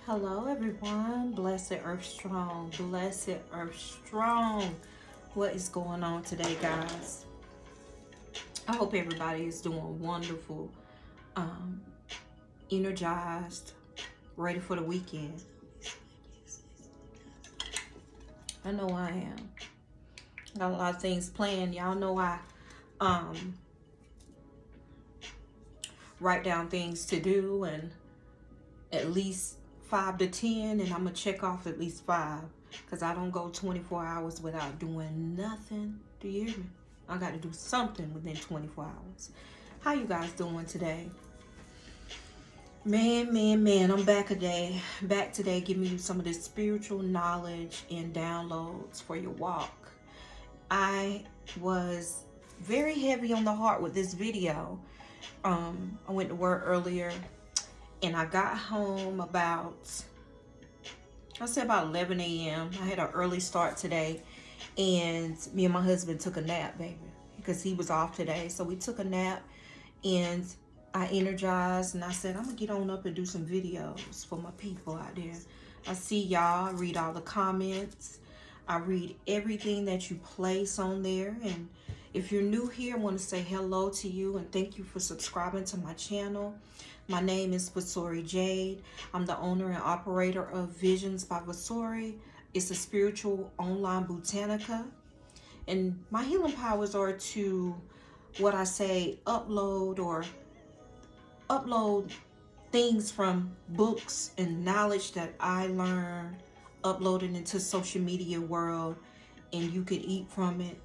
Hello everyone, blessed earth strong, blessed earth strong. What is going on today, guys? I hope everybody is doing wonderful, energized, ready for the weekend. I know I am. Got a lot of things planned. Y'all know I write down things to do, and at least 5 to 10, and I'm gonna check off at least 5, because I don't go 24 hours without doing nothing. Do you hear me? I got to do something within 24 hours. How you guys doing today? Man, I'm back today, giving you some of this spiritual knowledge and downloads for your walk. I was very heavy on the heart with this video. I went to work earlier, and I got home about 11 a.m. I had an early start today, and me and my husband took a nap, baby, because he was off today. So we took a nap, and I energized, and I said, I'm gonna get on up and do some videos for my people out there. I see y'all, I read all the comments, I read everything that you place on there. And if you're new here, I want to say hello to you and thank you for subscribing to my channel. My name is Vasori Jade. I'm the owner and operator of Visions by Vasori. It's a spiritual online Botanica. And my healing powers are to, what I say, upload things from books and knowledge that I learned, upload it into social media world, and you could eat from it,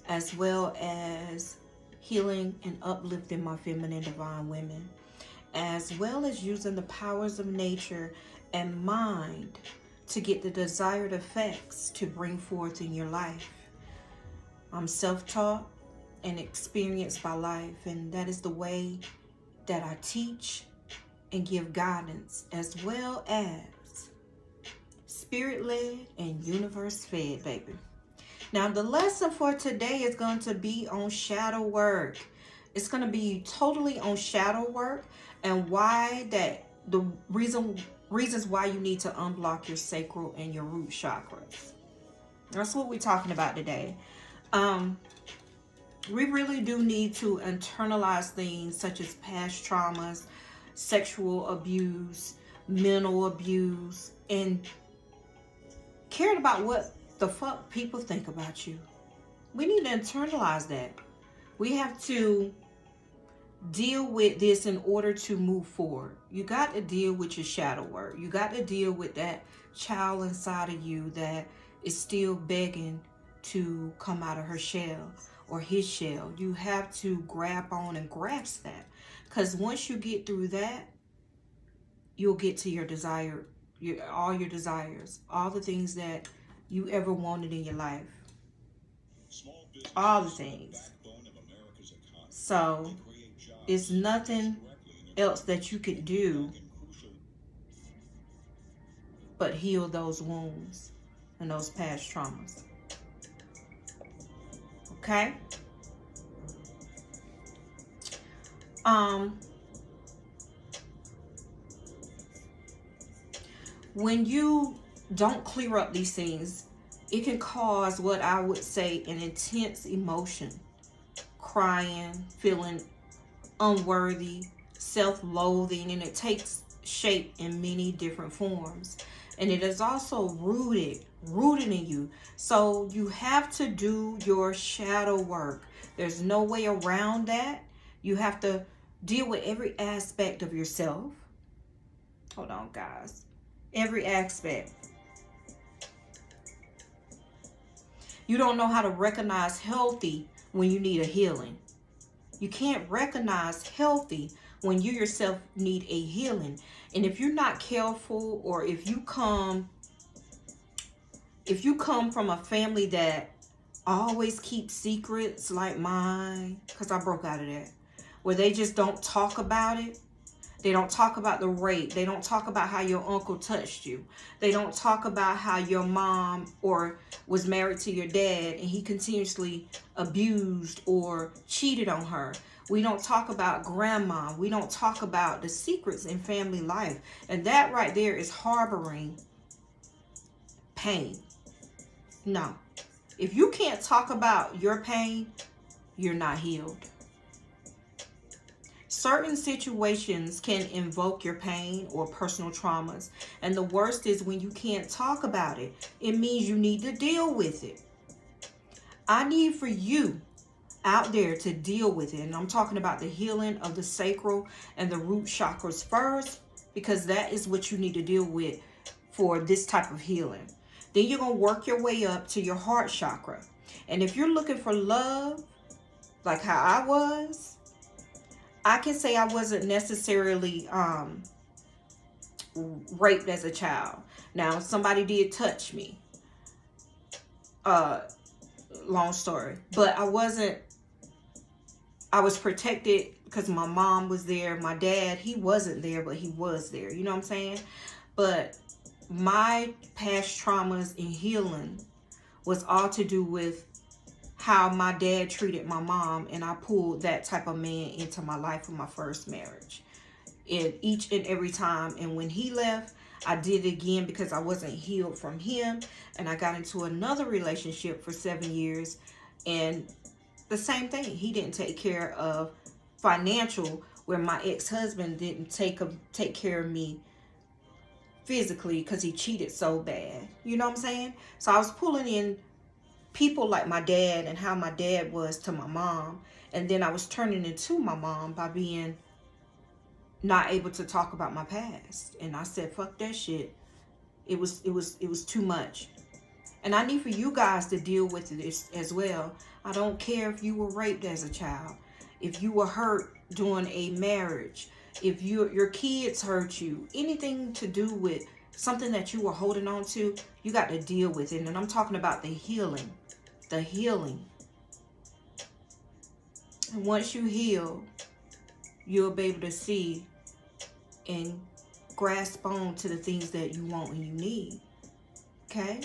as well as healing and uplifting my feminine divine women, as well as using the powers of nature and mind to get the desired effects to bring forth in your life. I'm self-taught and experienced by life, and that is the way that I teach and give guidance, as well as spirit-led and universe-fed, baby. Now, the lesson for today is going to be on shadow work. It's going to be totally on shadow work, and why that the reasons why you need to unblock your sacral and your root chakras. That's what we're talking about today. We really do need to internalize things such as past traumas, sexual abuse, mental abuse, and caring about what the fuck people think about you. We need to internalize that. We have to deal with this in order to move forward. You got to deal with your shadow work. You got to deal with that child inside of you that is still begging to come out of her shell or his shell. You have to grab on and grasp that, because once you get through that, you'll get to your desire, all your desires, all the things that you ever wanted in your life, all the things. So it's nothing else that you could do but heal those wounds and those past traumas. Okay? When you don't clear up these things, it can cause what I would say an intense emotion, crying, feeling unworthy, self-loathing, and it takes shape in many different forms. And it is also rooted in you. So you have to do your shadow work. There's no way around that. You have to deal with every aspect of yourself. Hold on, guys. Every aspect. You don't know how to recognize healthy when you need a healing. You can't recognize healthy when you yourself need a healing. And if you're not careful, or if you come from a family that always keeps secrets like mine, because I broke out of that, where they just don't talk about it. They don't talk about the rape. They don't talk about how your uncle touched you. They don't talk about how your mom or was married to your dad and he continuously abused or cheated on her. We don't talk about grandma. We don't talk about the secrets in family life. And that right there is harboring pain. No. If you can't talk about your pain, you're not healed. Certain situations can invoke your pain or personal traumas. And the worst is when you can't talk about it. It means you need to deal with it. I need for you out there to deal with it. And I'm talking about the healing of the sacral and the root chakras first, because that is what you need to deal with for this type of healing. Then you're going to work your way up to your heart chakra. And if you're looking for love, like how I was, I can say I wasn't necessarily raped as a child. Now, somebody did touch me. Long story. But I was protected because my mom was there. My dad, he wasn't there, but he was there. You know what I'm saying? But my past traumas and healing was all to do with how my dad treated my mom, and I pulled that type of man into my life in my first marriage. And each and every time, and when he left, I did it again because I wasn't healed from him, and I got into another relationship for 7 years, and the same thing. He didn't take care of financial, where my ex-husband didn't take care of me physically because he cheated so bad. You know what I'm saying? So I was pulling in people like my dad and how my dad was to my mom, and then I was turning into my mom by being not able to talk about my past. And I said, fuck that shit. It was too much. And I need for you guys to deal with it as well. I don't care if you were raped as a child, if you were hurt during a marriage, if your kids hurt you, anything to do with something that you were holding on to, you got to deal with it. And I'm talking about the healing. The healing. And once you heal, you'll be able to see and grasp on to the things that you want and you need. Okay?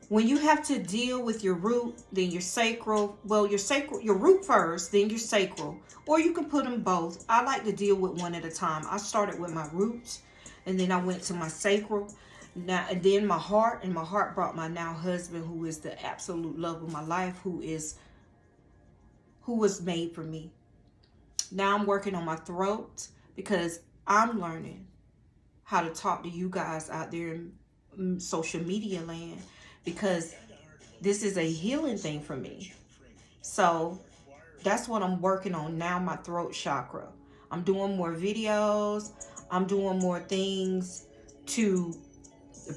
When you have to deal with your root, then your sacral, well, your root first, then your sacral, or you can put them both. I like to deal with one at a time. I started with my roots, and then I went to my sacral. Now, and then my heart, and my heart brought my now husband, who is the absolute love of my life, who was made for me. Now I'm working on my throat because I'm learning how to talk to you guys out there in social media land, because this is a healing thing for me. So that's what I'm working on now, my throat chakra. I'm doing more videos. I'm doing more things to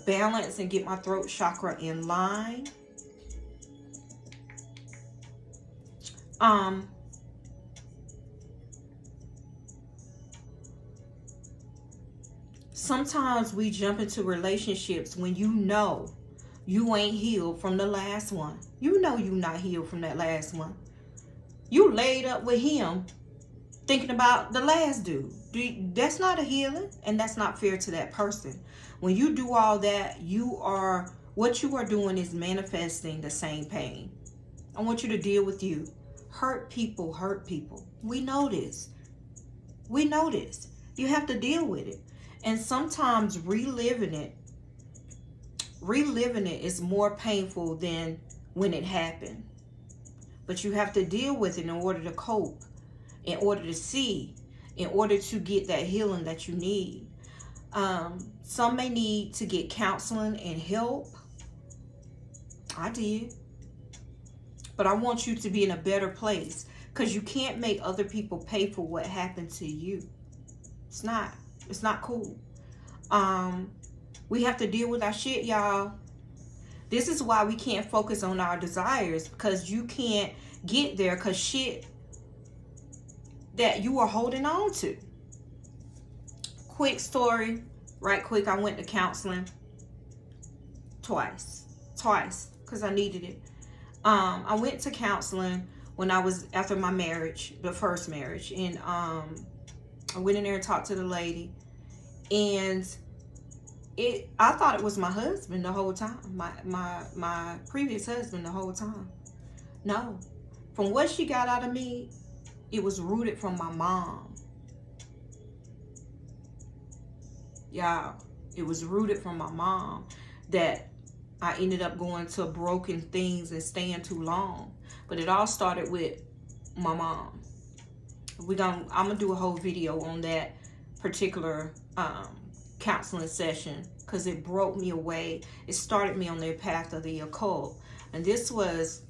balance and get my throat chakra in line. Sometimes we jump into relationships when you know you ain't healed from the last one. You know you not healed from that last one. You laid up with him thinking about the last dude. That's not a healing, and that's not fair to that person. When you do all that, what you are doing is manifesting the same pain. I want you to deal with you. Hurt people hurt people. We know this. We know this. You have to deal with it. And sometimes reliving it is more painful than when it happened. But you have to deal with it in order to cope, in order to see, in order to get that healing that you need. Some may need to get counseling and help. I did. But I want you to be in a better place, because you can't make other people pay for what happened to you. It's not cool. We have to deal with our shit, y'all. This is why we can't focus on our desires, because you can't get there because shit that you are holding on to. Quick story, right quick. I went to counseling twice, because I needed it. I went to counseling when I was after my marriage, the first marriage, and I went in there and talked to the lady, and I thought it was my husband the whole time, my previous husband the whole time. No, From what she got out of me, it was rooted from my mom. Y'all, it was rooted from my mom that I ended up going to broken things and staying too long. But it all started with my mom. I'm gonna do a whole video on that particular counseling session, because it broke me away. It started me on the path of the occult. And this was,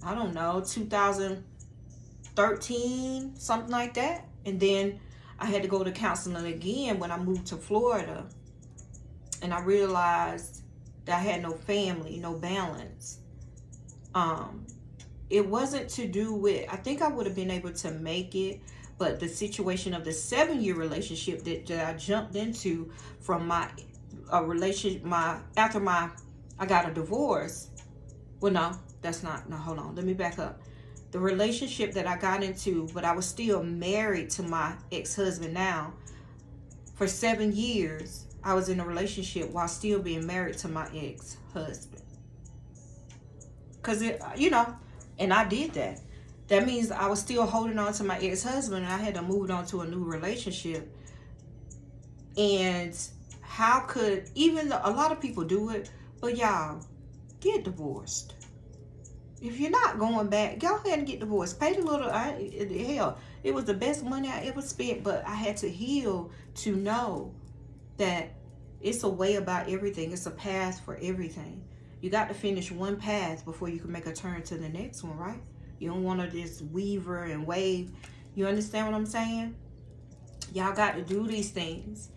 I don't know, 2013, something like that. And then I had to go to counseling again when I moved to Florida. And I realized that I had no family, no balance. It wasn't to do with, I think I would have been able to make it, but the situation of the 7-year relationship that I jumped into from my relationship, after I got a divorce. Well, no, that's not, no, hold on, let me back up. The relationship that I got into, but I was still married to my ex-husband now. For 7 years, I was in a relationship while still being married to my ex-husband. Because, you know, and I did that. That means I was still holding on to my ex-husband, and I had to move on to a new relationship. And how could, even though a lot of people do it, but y'all, get divorced. If you're not going back, go ahead and get divorced. Pay the little, hell, it was the best money I ever spent, but I had to heal to know that it's a way about everything. It's a path for everything. You got to finish one path before you can make a turn to the next one, right? You don't want to just weaver and wave. You understand what I'm saying? Y'all got to do these things.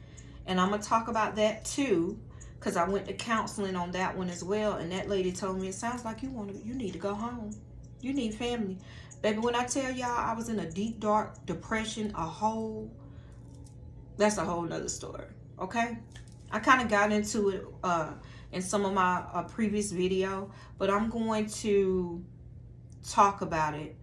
And I'm going to talk about that too, because I went to counseling on that one as well. And that lady told me, it sounds like you need to go home. You need family. Baby, when I tell y'all I was in a deep, dark depression, that's a whole nother story. Okay? I kind of got into it in some of my previous video, but I'm going to talk about it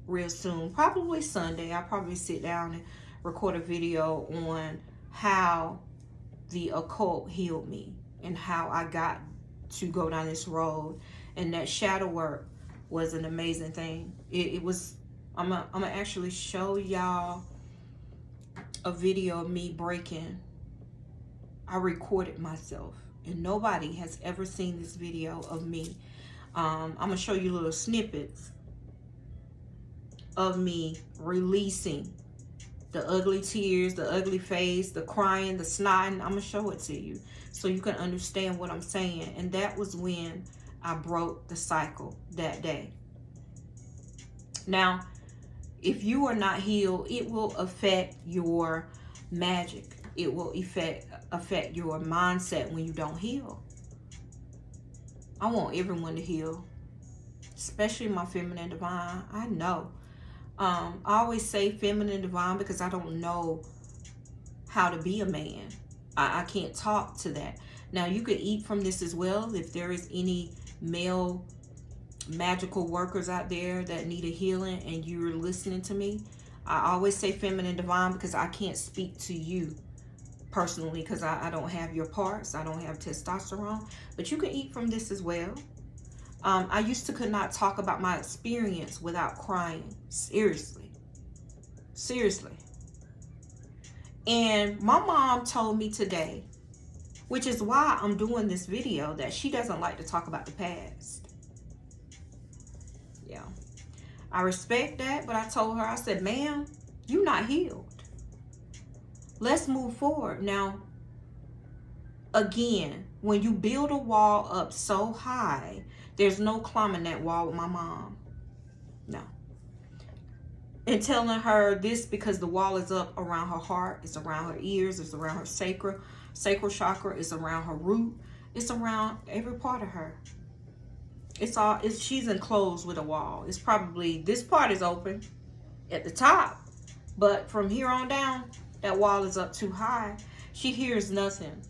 real soon. Probably Sunday. I'll probably sit down and record a video on how the occult healed me and how I got to go down this road. And that shadow work was an amazing thing. It was, I'm gonna actually show y'all a video of me breaking. I recorded myself, and nobody has ever seen this video of me. I'm gonna show you little snippets of me releasing the ugly tears, the ugly face, the crying, the snotting. I'm gonna show it to you so you can understand what I'm saying. And that was when I broke the cycle that day. Now, if you are not healed, it will affect your magic. It will affect your mindset when you don't heal. I want everyone to heal, especially my feminine divine. I know. I always say feminine divine because I don't know how to be a man. I can't talk to that. Now, you could eat from this as well. If there is any male magical workers out there that need a healing and you're listening to me, I always say feminine divine because I can't speak to you personally because I don't have your parts. I don't have testosterone. But you can eat from this as well. I used to could not talk about my experience without crying. Seriously. And my mom told me today, which is why I'm doing this video, that she doesn't like to talk about the past. Yeah. I respect that, but I told her, I said, ma'am, you're not healed. Let's move forward. Now, again, when you build a wall up so high, there's no climbing that wall with my mom. No. And telling her this because the wall is up around her heart, it's around her ears, it's around her sacral chakra, it's around her root, it's around every part of her. She's enclosed with a wall. It's probably, this part is open at the top, but from here on down, that wall is up too high. She hears nothing.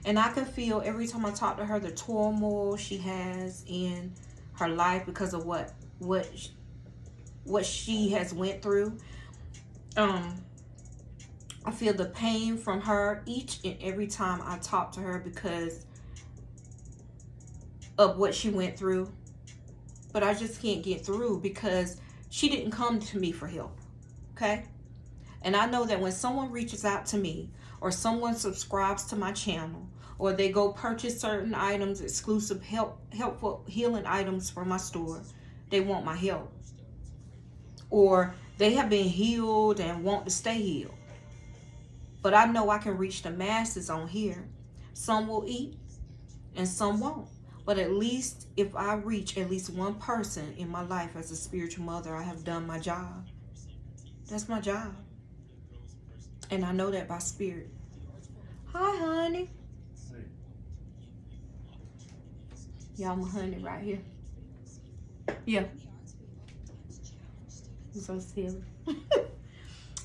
And I can feel every time I talk to her the turmoil she has in her life because of what she has went through. I feel the pain from her each and every time I talk to her because of what she went through. But I just can't get through because she didn't come to me for help. Okay? And I know that when someone reaches out to me, or someone subscribes to my channel, or they go purchase certain items, exclusive helpful healing items from my store, they want my help. Or they have been healed and want to stay healed. But I know I can reach the masses on here. Some will eat and some won't. But at least if I reach at least one person in my life as a spiritual mother, I have done my job. That's my job. And I know that by spirit. Hi, honey. Y'all, my honey right here. Yeah. I'm so silly.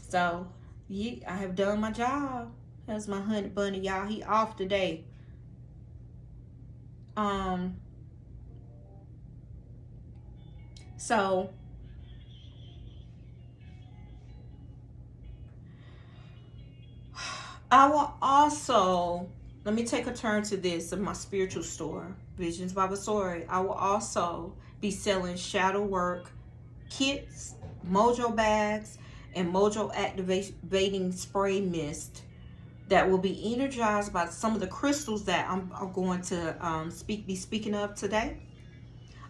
So, yeah, I have done my job. That's my honey bunny, y'all. He off today. So I will also, let me take a turn to this of my spiritual store, Visions by Vasori. I will also be selling shadow work kits, mojo bags, and mojo activating spray mist that will be energized by some of the crystals that I'm going to be speaking of today.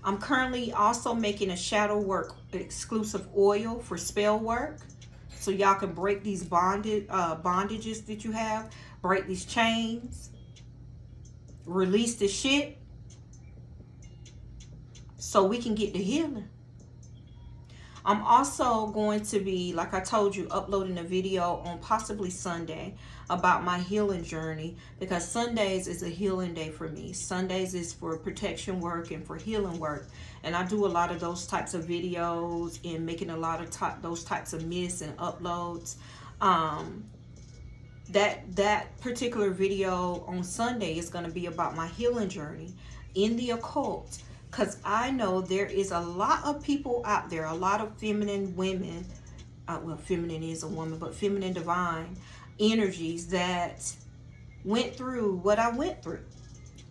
I'm currently also making a shadow work exclusive oil for spell work. So y'all can break these bondages that you have, break these chains, release the shit, so we can get the healing. I'm also going to be, like I told you, uploading a video on possibly Sunday about my healing journey, because Sundays is a healing day for me. Sundays is for protection work and for healing work. And I do a lot of those types of videos and making a lot of those types of myths and uploads. That particular video on Sunday is going to be about my healing journey in the occult. Because I know there is a lot of people out there, a lot of feminine women, well, feminine is a woman, but feminine divine energies that went through what I went through.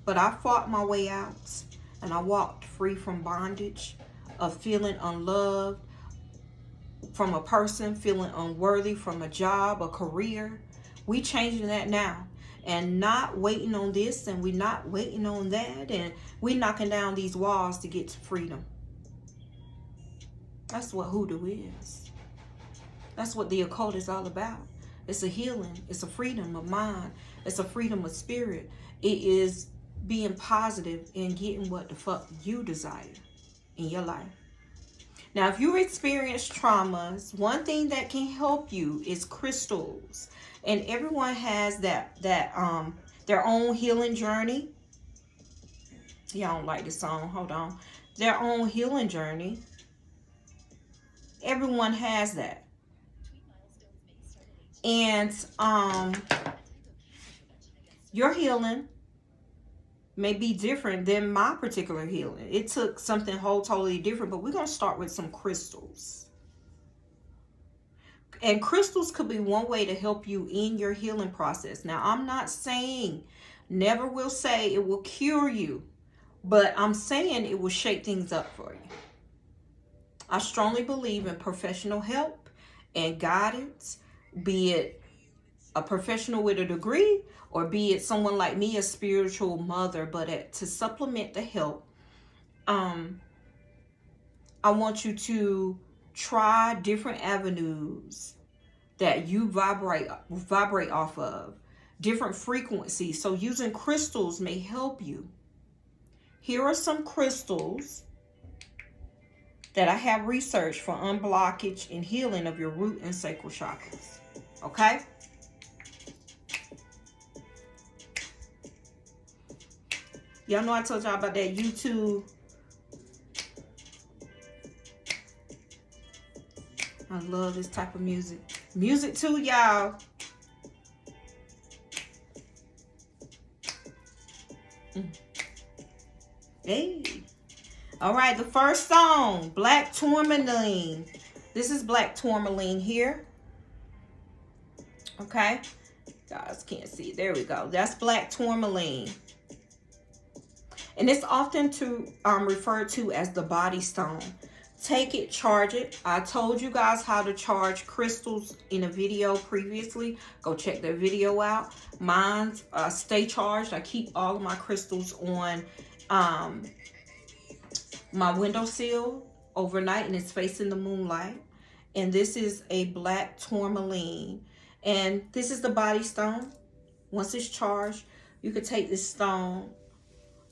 But I fought my way out, and I walked free from bondage, of feeling unloved from a person, feeling unworthy from a job, a career. We changing that now. And not waiting on this, and we're not waiting on that, and we're knocking down these walls to get to freedom. That's what hoodoo is. That's what the occult is all about. It's a healing. It's a freedom of mind. It's a freedom of spirit. It is being positive and getting what the fuck you desire in your life. Now, if you experience traumas, one thing that can help you is crystals. And everyone has their own healing journey. Y'all don't like this song. Hold on. Their own healing journey. Everyone has that. And your healing may be different than my particular healing. It took something totally different, but we're going to start with some crystals. And crystals could be one way to help you in your healing process. Now, I'm not saying, never will say it will cure you, but I'm saying it will shake things up for you. I strongly believe in professional help and guidance, be it a professional with a degree, or be it someone like me, a spiritual mother, but to supplement the help, I want you to try different avenues that you vibrate off of, different frequencies. So using crystals may help you. Here are some crystals that I have researched for unblockage and healing of your root and sacral chakras. Okay? Y'all know I told y'all about that YouTube. I love this type of music. Music too, y'all. Hey. All right, the first song, Black Tourmaline. This is Black Tourmaline here. Okay. Guys can't see it. There we go. That's Black Tourmaline. And it's often referred to as the body stone. Take it, charge it. I told you guys how to charge crystals in a video previously. Go check that video out. Mine's stay charged. I keep all of my crystals on my windowsill overnight, and it's facing the moonlight. And this is a black tourmaline. And this is the body stone. Once it's charged, you could take this stone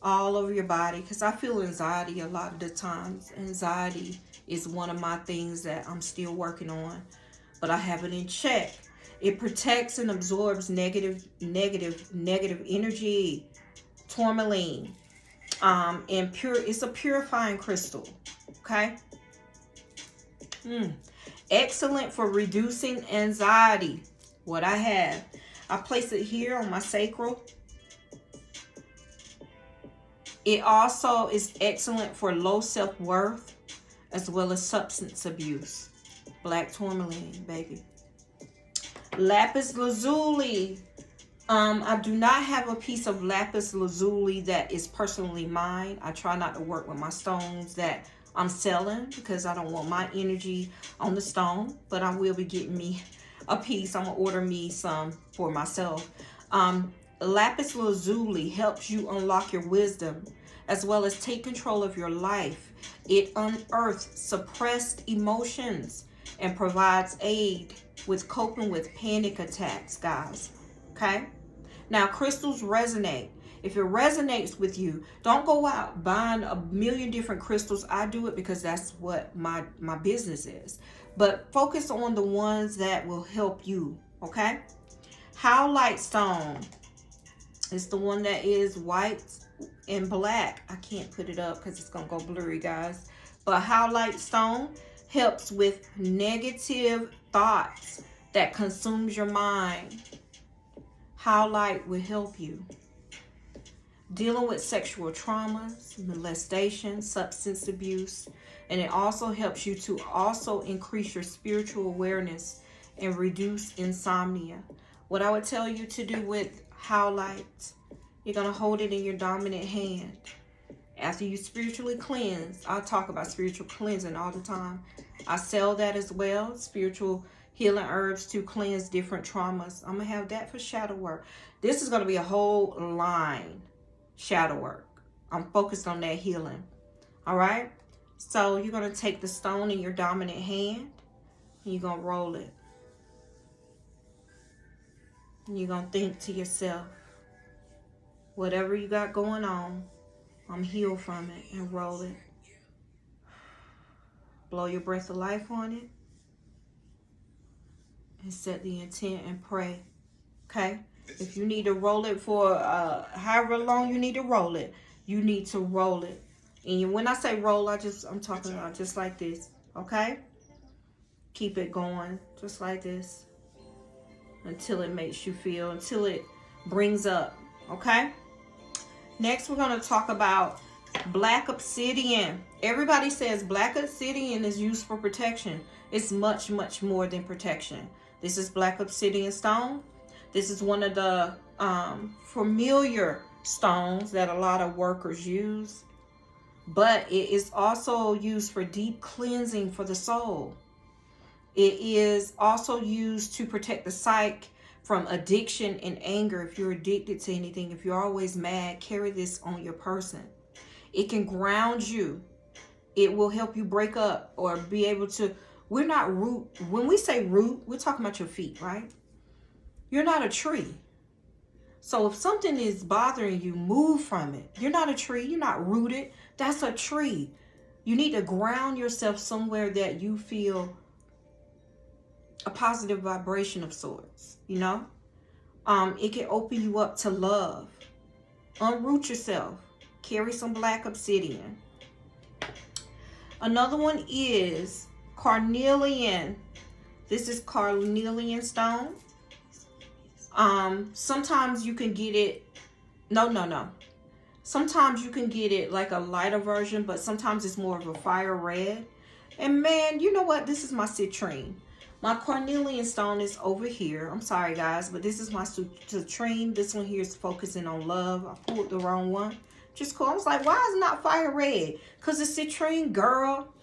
all over your body, because I feel anxiety a lot of the times. Anxiety is one of my things that I'm still working on, but I have it in check. It protects and absorbs negative energy. Tourmaline. And it's a purifying crystal. Okay. Excellent for reducing anxiety. What I place it here on my sacral. It also is excellent for low self-worth as well as substance abuse. Black tourmaline, baby. Lapis lazuli. I do not have a piece of lapis lazuli that is personally mine. I try not to work with my stones that I'm selling because I don't want my energy on the stone, but I will be getting me a piece. I'm gonna order me some for myself. Lapis lazuli helps you unlock your wisdom as well as take control of your life. It unearths suppressed emotions and provides aid with coping with panic attacks, guys. Okay? Now, crystals resonate. If it resonates with you, don't go out buying a million different crystals. I do it because that's what my business is. But focus on the ones that will help you, okay? Howlite stone. It's the one that is white and black. I can't put it up because it's going to go blurry, guys. But howlite stone helps with negative thoughts that consumes your mind. Howlite will help you. Dealing with sexual traumas, molestation, substance abuse. And it also helps you to also increase your spiritual awareness and reduce insomnia. What I would tell you to do with howlite, you're going to hold it in your dominant hand. After you spiritually cleanse, I talk about spiritual cleansing all the time. I sell that as well, spiritual healing herbs to cleanse different traumas. I'm going to have that for shadow work. This is going to be a whole line, shadow work. I'm focused on that healing. All right? So you're going to take the stone in your dominant hand, and you're going to roll it. And you're going to think to yourself, whatever you got going on, I'm healed from it, and roll it. Blow your breath of life on it. And set the intent and pray. Okay? If you need to roll it for however long you need to roll it, you need to roll it. And when I say roll, I'm talking about just like this. Okay? Keep it going just like this until it makes you feel, until it brings up. Okay? Next, we're going to talk about black obsidian. Everybody says black obsidian is used for protection. It's much, much more than protection. This is black obsidian stone. This is one of the familiar stones that a lot of workers use. But it is also used for deep cleansing for the soul. It is also used to protect the psyche from addiction and anger. If you're addicted to anything, if you're always mad, carry this on your person. It can ground you. It will help you break up or be able to. We're not root. When we say root, we're talking about your feet, right? You're not a tree. So if something is bothering you, move from it. You're not a tree. You're not rooted. That's a tree. You need to ground yourself somewhere that you feel a positive vibration of sorts, you know? It can open you up to love. Unroot yourself. Carry some black obsidian. Another one is carnelian. This is carnelian stone. Sometimes you can get it. No. Sometimes you can get it like a lighter version, but sometimes it's more of a fire red. And man, you know what? This is my citrine. My carnelian stone is over here. I'm sorry, guys, but this is my citrine. This one here is focusing on love. I pulled the wrong one. Just cool. I was like, why is it not fire red? Because it's citrine, girl.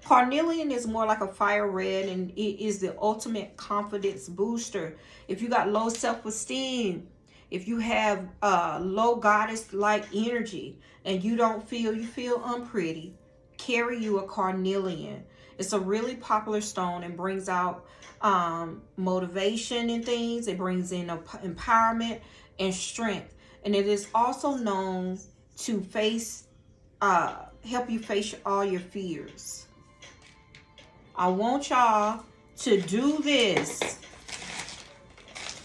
Carnelian is more like a fire red, and it is the ultimate confidence booster. If you got low self-esteem, if you have low goddess-like energy, and you feel unpretty, carry you a carnelian. It's a really popular stone and brings out motivation and things. It brings in empowerment and strength. And it is also known to help you face all your fears. I want y'all to do this.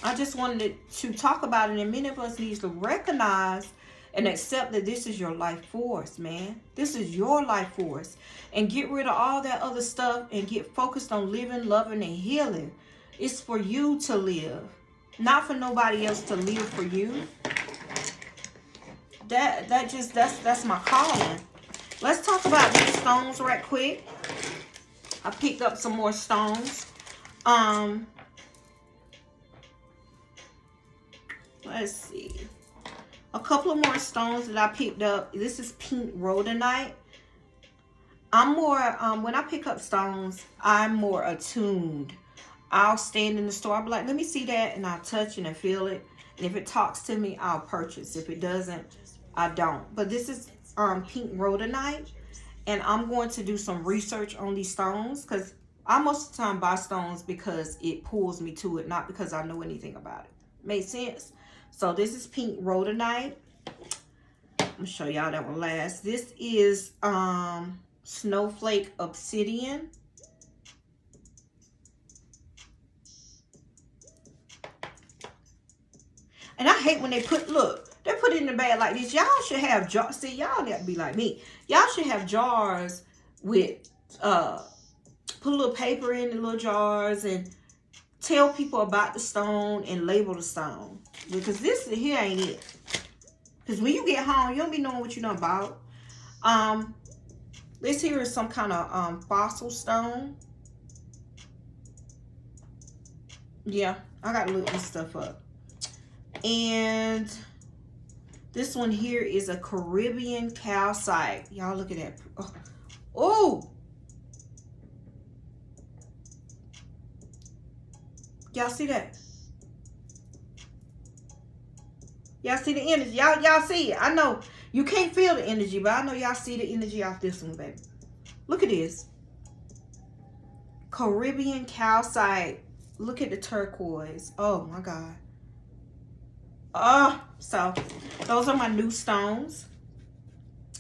I just wanted to talk about it, and many of us need to recognize and accept that this is your life force, man. This is your life force. And get rid of all that other stuff and get focused on living, loving, and healing. It's for you to live, not for nobody else to live for you. That's my calling. Let's talk about these stones right quick. I picked up some more stones. Let's see. A couple of more stones that I picked up. This is pink rhodonite. I'm more, when I pick up stones, I'm more attuned. I'll stand in the store. I'll be like, let me see that. And I'll touch it and feel it. And if it talks to me, I'll purchase. If it doesn't, I don't. But this is pink rhodonite. And I'm going to do some research on these stones, because I most of the time buy stones because it pulls me to it, not because I know anything about it. Make sense? So this is pink rhodonite. I'm going to show y'all that one last. This is snowflake obsidian. And I hate when they put it in the bag like this. Y'all should have jars. See, y'all need to be like me. Y'all should have jars with, put a little paper in the little jars and tell people about the stone and label the stone. Because this here ain't it. Because when you get home, you don't be knowing what you know about. This here is some kind of fossil stone. Yeah, I got to look this stuff up. And this one here is a Caribbean calcite. Y'all look at that. Oh! Y'all see that? Y'all see the energy? Y'all see it? I know you can't feel the energy, but I know y'all see the energy off this one, baby. Look at this. Caribbean calcite. Look at the turquoise. Oh my God. So those are my new stones.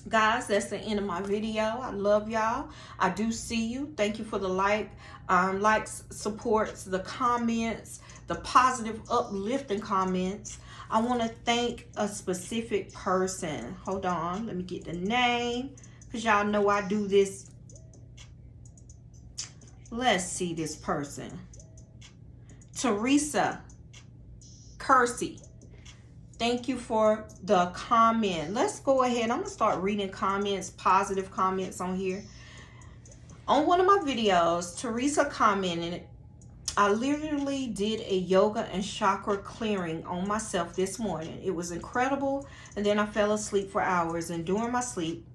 Guys, that's the end of my video. I love y'all. I do see you. Thank you for the likes, supports, the comments, the positive, uplifting comments. I want to thank a specific person. Hold on. Let me get the name, because y'all know I do this. Let's see this person. Teresa Kersey. Thank you for the comment. Let's go ahead. I'm going to start reading comments, positive comments on here. On one of my videos, Teresa commented, I literally did a yoga and chakra clearing on myself this morning. It was incredible. And then I fell asleep for hours. And during my sleep,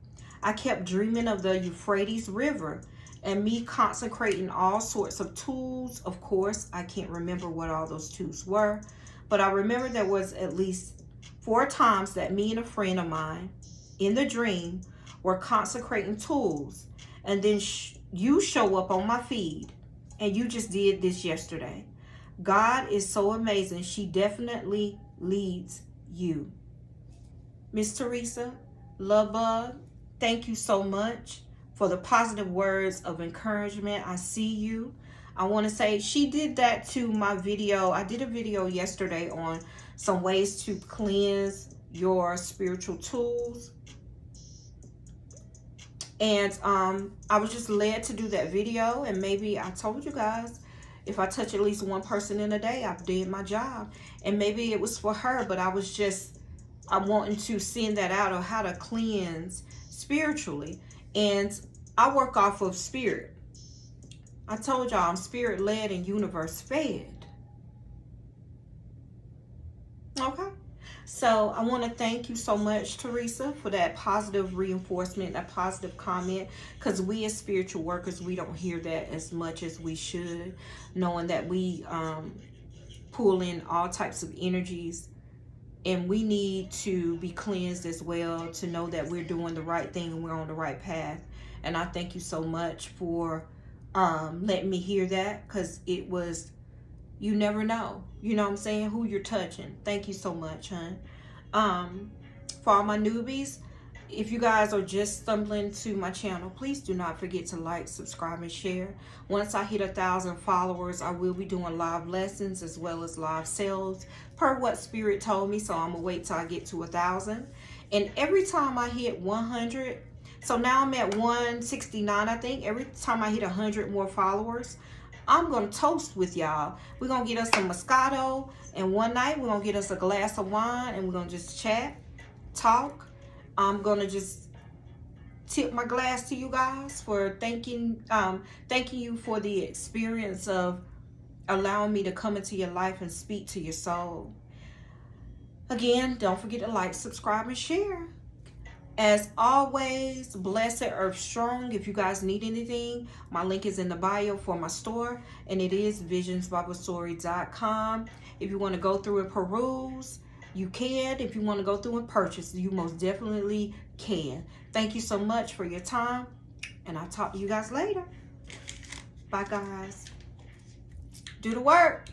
I kept dreaming of the Euphrates River and me consecrating all sorts of tools. Of course, I can't remember what all those tools were. But I remember there was at least 4 times that me and a friend of mine in the dream were consecrating tools. And then you show up on my feed. And you just did this yesterday. God is so amazing. She definitely leads you. Miss Teresa, love bug, thank you so much for the positive words of encouragement. I see you. I want to say she did that to my video. I did a video yesterday on some ways to cleanse your spiritual tools. And I was just led to do that video. And maybe I told you guys, if I touch at least one person in a day, I did my job. And maybe it was for her, but I'm wanting to send that out of how to cleanse spiritually. And I work off of spirit. I told y'all I'm spirit led and universe fed. Okay. So I want to thank you so much, Teresa, for that positive reinforcement, that positive comment, because we as spiritual workers, we don't hear that as much as we should, knowing that we pull in all types of energies, and we need to be cleansed as well to know that we're doing the right thing and we're on the right path. And I thank you so much for letting me hear that, because it was, you never know, you know what I'm saying, who you're touching. Thank you so much, hon. For all my newbies, if you guys are just stumbling to my channel, please do not forget to like, subscribe, and share. Once I hit 1,000 followers, I will be doing live lessons as well as live sales per what Spirit told me. So I'm gonna wait till I get to 1,000. And every time I hit 100, so now I'm at 169, I think. Every time I hit 100 more followers, I'm going to toast with y'all. We're going to get us some Moscato, and one night we're going to get us a glass of wine, and we're going to just chat, talk. I'm going to just tip my glass to you guys for thanking you for the experience of allowing me to come into your life and speak to your soul. Again, don't forget to like, subscribe, and share. As always, blessed Earth Strong. If you guys need anything, my link is in the bio for my store, and it is visionsbiblestory.com. If you want to go through and peruse, you can. If you want to go through and purchase, you most definitely can. Thank you so much for your time, and I'll talk to you guys later. Bye, guys. Do the work.